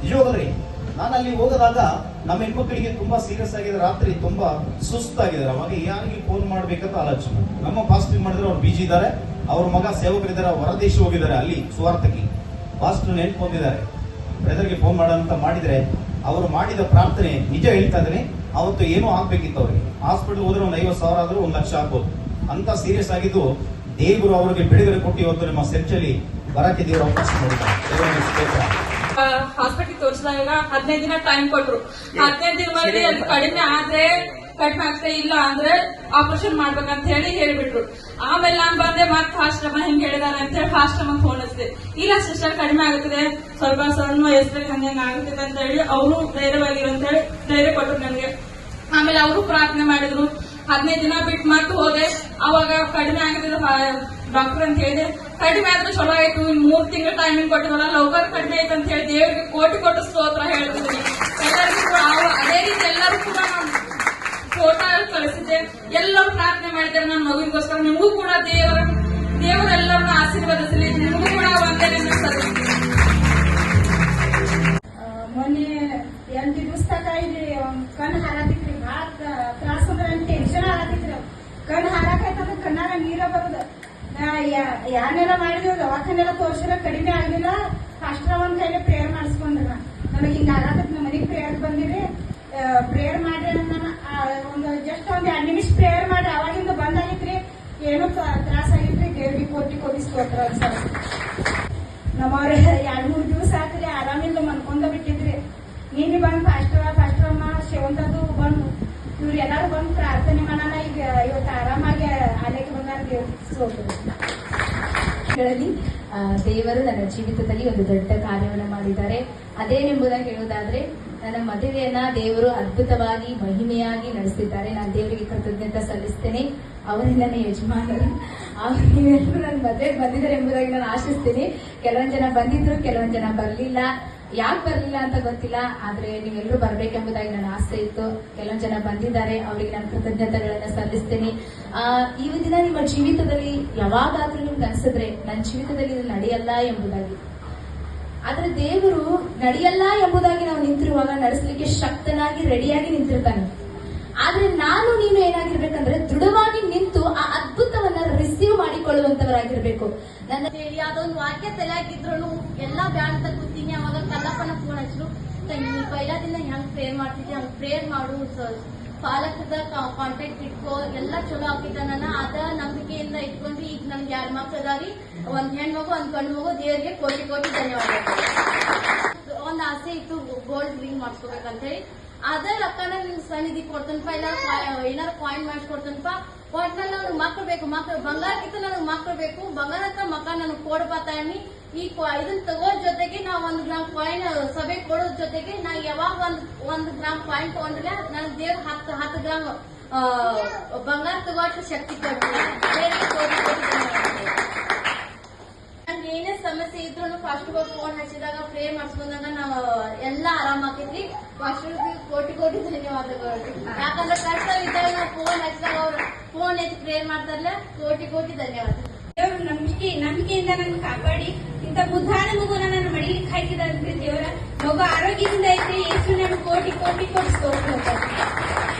ನಿಜವಾಗ್ರಿ ನಾನು ಅಲ್ಲಿ ಹೋಗದಾಗ ನಮ್ಮ ಹೆಣ್ಮಕ್ಳಿಗೆ ತುಂಬಾ ಸೀರಿಯಸ್ ಆಗಿದೆ, ರಾತ್ರಿ ತುಂಬಾ ಸುಸ್ತಾಗಿದ್ದಾರೆ. ಅವಾಗ ಯಾರಿಗೆ ಫೋನ್ ಮಾಡ್ಬೇಕಂತ ಆಲೋಚನೆ. ನಮ್ಮ ಫಾಸ್ಟಿಂಗ್ ಮಾಡಿದ್ರೆ ಅವ್ರು ಬಿಜಿ ಇದ್ದಾರೆ, ಅವ್ರ ಮಗ ಸೇವಕರಿದ್ದಾರೆ, ಹೊರದೇಶ ಹೋಗಿದ್ದಾರೆ, ಅಲ್ಲಿ ಸುವಾರ್ತಕ್ಕೆ ಫಾಸ್ಟ್ ನೆನ್ಪು ಹೊಂದಿದ್ದಾರೆ. ಬ್ರದರ್ಗೆ ಫೋನ್ ಮಾಡೋಂತ ಮಾಡಿದ್ರೆ ಅವರು ಮಾಡಿದ ಪ್ರಾರ್ಥನೆ ನಿಜ ಹೇಳ್ತಾ ಇದ್ದೀನಿ. ಅವತ್ತು ಏನೋ ಆಗ್ಬೇಕಿತ್ತು ಅವ್ರಿಗೆ. ಹಾಸ್ಪಿಟಲ್ ಹೋದ್ರೆ ಒಂದು 50,000 ಆದ್ರೂ 1 ಲಕ್ಷ ಆಗ್ಬೋದು. ಅಂತ ಸೀರಿಯಸ್ ಆಗಿದ್ದು ದೇವರು ಅವರಿಗೆ ಬಿಡುಗಡೆ ಕೊಟ್ಟು ಇವತ್ತು ನಮ್ಮ ಚರ್ಚಲ್ಲಿ ಬರಕ್ಕೆ ದೇವರು ಅವಕಾಶ ಮಾಡಿದ್ದಾರೆ. ಹಾಸ್ಪಿಟಲ್ ತೋರಿಸಿದಾಗ 15 ದಿನ ಟೈಮ್ ಕೊಟ್ರು. 15 ದಿನದಲ್ಲಿ ಅದು ಕಡಿಮೆ ಆಗ್ತಾ ಇಲ್ಲ ಅಂದ್ರೆ ಆಪರೇಷನ್ ಮಾಡ್ಬೇಕಂತ ಹೇಳ್ಬಿಟ್ರು. ಆಮೇಲೆ ನಾನ್ ಬಂದೆ ಮತ್ತೆ ಆಶ್ರಮ ಹಿಂಗ್ ಹೇಳಿದಾರೆ ಅಂತ ಹೇಳಿ ಆಶ್ರಮ ಫೋನ್ ಹಚ್ಚಿದೆ. ಇಲ್ಲ ಸಿಸ್ಟರ್ ಕಡಿಮೆ ಆಗುತ್ತದೆ, ಸ್ವಲ್ಪ ಸಣ್ಣ ವಯಸ್ಸಲ್ಲಿ ಹಂಗೆ ಆಗುತ್ತದೆ ಅಂತ ಹೇಳಿ ಅವರು ಧೈರ್ಯವಾಗಿರು ಅಂತ ಹೇಳಿ ಧೈರ್ಯ ಕೊಟ್ಟರು ನನಗೆ. ಆಮೇಲೆ ಅವರು ಪ್ರಾರ್ಥನೆ ಮಾಡಿದ್ರು. 15 ದಿನ ಬಿಟ್ಟು ಮತ್ತೆ ಹೋದೆ. ಅವಾಗ ಕಡಿಮೆ ಆಗಿದ್ರು ಡಾಕ್ಟರ್ ಅಂತ ಹೇಳಿದೆ. ಕಡಿಮೆ ಆದ್ರೂ ಚಲೋ ಆಯ್ತು, 3 ತಿಂಗಳ ಟೈಮಿಂಗ್ ಕೊಟ್ಟಿರಲ್ಲ, ಲೌಕರ್ ಕಡಿಮೆ ಆಯ್ತು ಅಂತ ಹೇಳಿ ದೇವರಿಗೆ ಕೋಟಿ ಸ್ತೋತ್ರ ಹೇಳ್ತಿದ್ದೀನಿ. ಎಲ್ಲರಿಗೂ ಅದೇ ರೀತಿ ಎಲ್ಲರೂ ಕೂಡ ನಾನು ಫೋಟೋ ಕಳಿಸಿದ್ದೆ. ಎಲ್ಲರೂ ಪ್ರಾರ್ಥನೆ ಮಾಡಿದ್ದಾರೆ ನನ್ನ ಮಗುವಿಗೋಸ್ಕರ. ನಿಮಗೂ ಕೂಡ ದೇವರೆಲ್ಲರನ್ನ ಆಶೀರ್ವದಿಸಲಿ. ನಿಮಗೂ ಕೂಡ ಒಂದೇ ಮೊನ್ನೆ 8 ದಿವಸ ತಕ ಇಲ್ಲಿ ಕಣ್ಣು ಹಾರಾತಿದ್ರಿ. ಭಾಳ ತ್ರಾಸ ಅಂದ್ರೆ ಟೆನ್ಷನ್ ಹಾರಾತಿದ್ರಿ. ಕಣ್ಣು ಹಾರಾಕೈತಂದ್ರೆ ಕಣ್ಣಾಗ ನೀರ ಬರುದು. ಯಾರನ್ನೆಲ್ಲ ಮಾಡಿದ್ವಿ, ದವಾಖಾನೆಲ್ಲ ತೋರ್ಸಿರ ಕಡಿಮೆ ಆಗ್ಲಿಲ್ಲ. ಫಾಸ್ಟರ್ ಒಂದ್ ಕೈಲಿ ಪ್ರೇಯರ್ ಮಾಡಿಸ್ಕೊಂಡ್ರಿ. ನನಗೆ ಹಿಂಗ ಆಗತ್ತ, ನಮ್ಮ ಮನೆಗೆ ಪ್ರೇಯರ್ ಬಂದಿರಿ. ಪ್ರೇಯರ್ ಮಾಡ್ರಿ ಒಂದು ಜಸ್ಟ್ ಒಂದ್ 2 ನಿಮಿಷ ಪ್ರೇಯರ್ ಮಾಡ್ರಿ. ಅವಾಗಿಂದ ಬಂದಾಗಿತ್ರಿ, ಏನೋ ತ್ರಾಸ ಆಗಿತ್ರಿ. ದೇವ್ರಿಗೆ ಕೋಟಿ ಸ್ತೋತ್ರ ಅನ್ಸರ. ನಮ್ಮವ್ರ 2-3 ದಿವಸ ಆತ್ರಿ ಆರಾಮಿಲ್ಲ, ಮನ್ಕೊಂಡ ಬಿಟ್ಟಿದ್ರಿ. ನೀನು ಬಂದು ಫಾಸ್ಟರಮ್ಮ ಶಿವಂತದ್ದು ಬಂದು ಇವ್ರು ಎಲ್ಲಾರು ಬಂದು ಪ್ರಾರ್ಥನೆ ಮಾಡೋಣ. ಈಗ ಇವತ್ತು ಆರಾಮಾಗಿ ಆಲಯಕ್ಕೆ ಬಂದಾರ. ಹೇಳಲಿ ದೇವರು ನನ್ನ ಜೀವಿತದಲ್ಲಿ ಒಂದು ದೊಡ್ಡ ಕಾರ್ಯವನ್ನು ಮಾಡಿದ್ದಾರೆ. ಅದೇನೆಂಬುದಾಗಿ ಹೇಳುವುದಾದ್ರೆ, ನನ್ನ ಮದುವೆಯನ್ನ ದೇವರು ಅದ್ಭುತವಾಗಿ ಮಹಿಮೆಯಾಗಿ ನಡೆಸಿದ್ದಾರೆ. ನಾನು ದೇವರಿಗೆ ಕೃತಜ್ಞತೆ ಸಲ್ಲಿಸ್ತೇನೆ. ಅವರೇ ನನ್ನ ಯಜಮಾನರು. ನೀವೆಲ್ಲರೂ ನನ್ನ ಮದುವೆಗೆ ಬಂದಿದ್ದಾರೆ ಎಂಬುದಾಗಿ ನಾನು ಆಶಿಸ್ತೇನೆ. ಕೆಲವೊಂದು ಜನ ಬಂದಿದ್ರು, ಕೆಲವೊಂದು ಜನ ಬರಲಿಲ್ಲ. ಯಾಕೆ ಬರಲಿಲ್ಲ ಅಂತ ಗೊತ್ತಿಲ್ಲ, ಆದ್ರೆ ನೀವೆಲ್ಲರೂ ಬರ್ಬೇಕೆಂಬುದಾಗಿ ನನ್ನ ಆಸೆ ಇತ್ತು. ಕೆಲವೊಂದು ಜನ ಬಂದಿದ್ದಾರೆ, ಅವರಿಗೆ ನಾನು ಕೃತಜ್ಞತೆಗಳನ್ನ ಸಲ್ಲಿಸ್ತೇನೆ. ಈ ದಿನ ನಿಮ್ಮ ಜೀವಿತದಲ್ಲಿ ಯಾವಾಗಾದ್ರೂ ನಿಮ್ಗೆ ಅನ್ಸಿದ್ರೆ ನನ್ನ ಜೀವಿತದಲ್ಲಿ ಇದು ನಡೆಯಲ್ಲ ಎಂಬುದಾಗಿ, ಆದ್ರೆ ದೇವರು ನಡೆಯಲ್ಲ ಎಂಬುದಾಗಿ ನಾವು ನಿಂತಿರುವಾಗ ನಡೆಸಲಿಕ್ಕೆ ಶಕ್ತನಾಗಿ ರೆಡಿಯಾಗಿ ನಿಂತಿರ್ತಾನೆ. ಆದ್ರೆ ನಾನು ನೀನು ಏನಾಗಿರ್ಬೇಕಂದ್ರೆ ದೃಢವಾಗಿ ನಿಂತು ಆ ಅದ್ಭುತವನ್ನ ರಿಸೀವ್ ಮಾಡಿಕೊಳ್ಳುವಂತವರಾಗಿರ್ಬೇಕು. ನನ್ನ ಹೇಳಿ ಅದೊಂದು ವಾಕ್ಯ ತಲೆಯಾಗಿದ್ರು ಎಲ್ಲಾ ಬ್ಯಾಡ್ ಅಂತ ಕೂತೀನಿ. ಅವಾಗ ಕಲ್ಲಪ್ಪನ ಫೋನ್ ಹಚ್ಚರು, ತಂಗಿ ಪೈಲಾದಿಂದ ಹೆಂಗ್ ಪ್ರೇಯರ್ ಮಾಡ್ತಿದ್ದೆ ಹಂಗ್ ಪ್ರೇಯರ್ ಮಾಡು, ಪಾಲಕದ ಕಾಂಟ್ಯಾಕ್ಟ್ ಇಟ್ಕೋ, ಎಲ್ಲಾ ಚಲೋ ಆಗ್ತಿದ್ದ. ನನ್ನ ಅದ ನಂಬಿಕೆಯಿಂದ ಇಟ್ಕೊಂಡು ಈಗ ನಮ್ಗೆ 2 ಮಕ್ಳು ಅದಾವಿ, ಒಂದ್ ಹೆಣ್ಮಗು ಒಂದ್ ಗಂಡು ಮಗು. ದೇವರಿಗೆ ಕೋಟಿ ಧನ್ಯವಾದಗಳು. ಒಂದ್ ಆಸೆ ಇತ್ತು ಗೋಲ್ಡ್ ರಿಂಗ್ ಮಾಡ್ಸ್ಕೋಬೇಕಂತ ಹೇಳಿ. ಅದೇ ರೊಕ್ಕನ ನಿನ್ ಸನ್ನಿಧಿ ಕೊಡ್ತನಪ್ಪ, ಇಲ್ಲ ಏನಾರು ಕಾಯಿನ್ ಮಾಡಿಸ್ಕೊಡ್ತನಪ್ಪ. ಒಟ್ನಲ್ಲಿ ನನಗೆ ಮಕ್ಳು ಬೇಕು. ಬಂಗಾರಕ್ಕಿಂತ ನನಗೆ ಮಕ್ಳು ಬೇಕು. ಬಂಗಾರ ಅಂತ ಮಕ್ಕ ನನಗೆ ಕೊಡ್ಬಾತಾಣಿ. ಈ ಇದನ್ನ ತಗೋ ಜೊತೆಗೆ ನಾ 1 ಗ್ರಾಮ್ ಕಾಯಿನ್ ಸಭೆ ಕೊಡೋದ್ ಜೊತೆಗೆ ನಾ ಯಾವಾಗ ಒಂದ್ ಗ್ರಾಮ್ ಕಾಯಿನ್ ತಗೊಂಡ್ರೆ ನನ್ ದೇವ್ರ 10 ಗ್ರಾಮ್ ಬಂಗಾರ ತಗೋಷ್ಟು ಶಕ್ತಿ ಕೊಡ್ತೀನಿ. ನನ್ಗೆ ಏನೇ ಸಮಸ್ಯೆ ಇದ್ರು ಫಸ್ಟ್ ಫೋನ್ ಹಚ್ಚಿದಾಗ ಪ್ರೇ ಮಾಡಿಸ್ಕೊಂಡಾಗ ನಾವು ಎಲ್ಲಾ ಆರಾಮಾಕೈತ್ರಿ. ಫಸ್ಟ್ ಕೋಟಿ ಧನ್ಯವಾದಗಳು. ಯಾಕಂದ್ರೆ ಕಷ್ಟ ಇದ್ದಾಗ ನಾವು ಫೋನ್ ಹಚ್ಚಿದಾಗ ಅವ್ರು ಫೋನ್ ಎತ್ತಿ ಪ್ರೇಯರ್ ಮಾಡ್ತಾರಲ್ಲ, ಕೋಟಿ ಧನ್ಯವಾದ. ದೇವರು ನಂಬಿಕೆಯಿಂದ ನನ್ನ ಕಾಪಾಡಿ ಇಂಥ ಬುದ್ಧಾನ ಮಗುನ ನನ್ನ ಮಡಿಲಿಕ್ಕೆ ಹಾಕಿದಂತೆ ದೇವರ ಮಗು ಆರೋಗ್ಯದಿಂದ ಐತೆ. ಯೇಸು ನಮ್ಗೆ ಕೋಟಿ ಸ್ತೋತ್ರ.